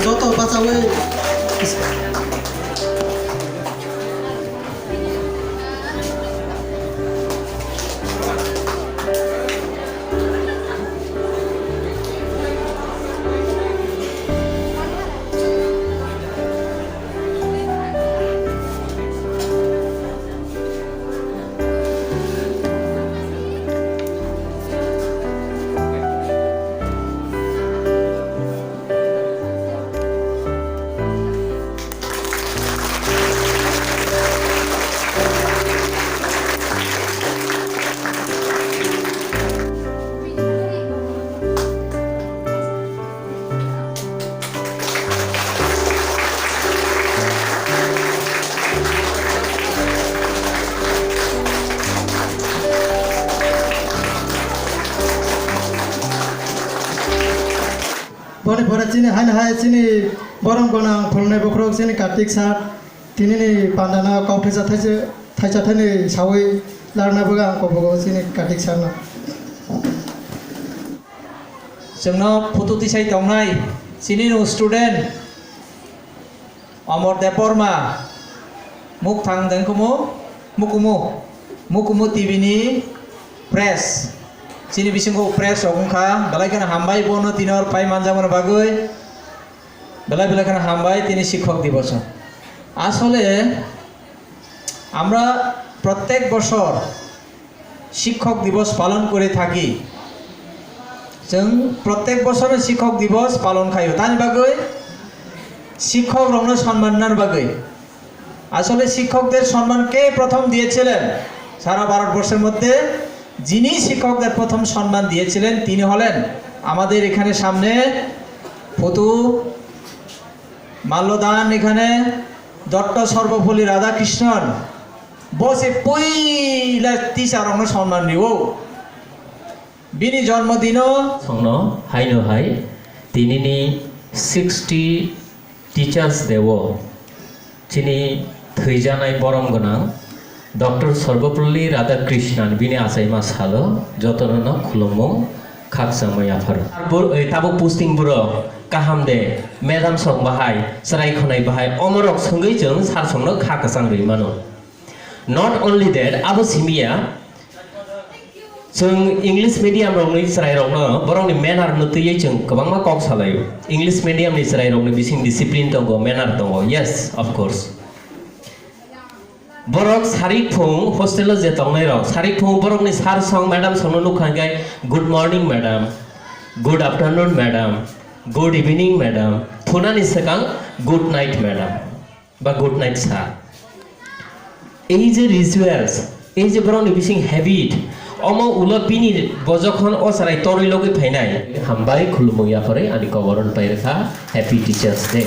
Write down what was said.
যত বাঁচাবে Boni bora sini hai sini borong gonang phulne bokrok sini kartik sat tini ni pandana kau thesa thani sawi larna boga ko bogo sini kartik sat na जोंनो फटो दिसाइ दंनाय सिनि no student अमर देवबर्मा मुख थांदों कुमु मुकुमु TV नि press सिनि बिसिंखौ press रखा बेलायखाना हामबाय बनो दिनर पाइ मानजामोन बागै बेलायखाना हामबाय तिनि शिक्षक दिवस आसले আমরা প্রত্যেক বছর শিক্ষক দিবস পালন করে থাকি जों प्रत्येक বছরে শিক্ষক দিবস পালন খাইও তানি বাগৈ শিক্ষক রংনো সম্মাননার বাগৈ আসলে শিক্ষকদের সম্মান কে প্রথম দিয়েছিলেন সারা ভারতবর্ষের মধ্যে যিনি শিক্ষকদের প্রথম সম্মান দিয়েছিলেন তিনি হলেন আমাদের এখানে সামনে ফটু মাল্যদান এখানে ডক্টর সর্বপল্লী রাধাকৃষ্ণন বসে পইলা টিচার রংনো সম্মান দিও बिनि जन्मदिनो संनो हाइनो हाइ तिनिनि 60 टीचर्स देवो चिनि थैजानाय बरम गोनां डॉक्टर सर्वपल्ली राधाकृष्णन बिनि आसाइमा सालो जतननो खुलुमो खाकसामै आफार ताबो पोस्टिं बुरो काहाम दे मैडम सं बाहाय सराय खनाय बाहाय अमरक संगै जों सार संनो खाकसां रैमानो नॉट ओनली दैट आबो सिमिया जों इंग्लिश मीडियम रंनि सराय रंनो बरंनि मैनार नतुयै जों गोबांमा कक सालायो इंग्लिश मीडियम नि सराय रंनि बिसिं discipline दंगो Menar दंगो yes of course बरक सारिक फुं हस्टेल जे तंनाय रक सारिक फुं बरकनि सार सं मैडम संनो नुखांगाय good morning madam good afternoon madam good evening madam फुनानि सकां गुड नाइट मैडम बा गुड नाइट सार এই যে রিচুয়ালস এই যে বরংनि बिसिं हैबिट अमो उलपिनी बजखन असराय तोरै लगे फैनाय हामबाय खुलुमो याफरे आनि कवरन पाइरखा हैप्पी टीचर्स डे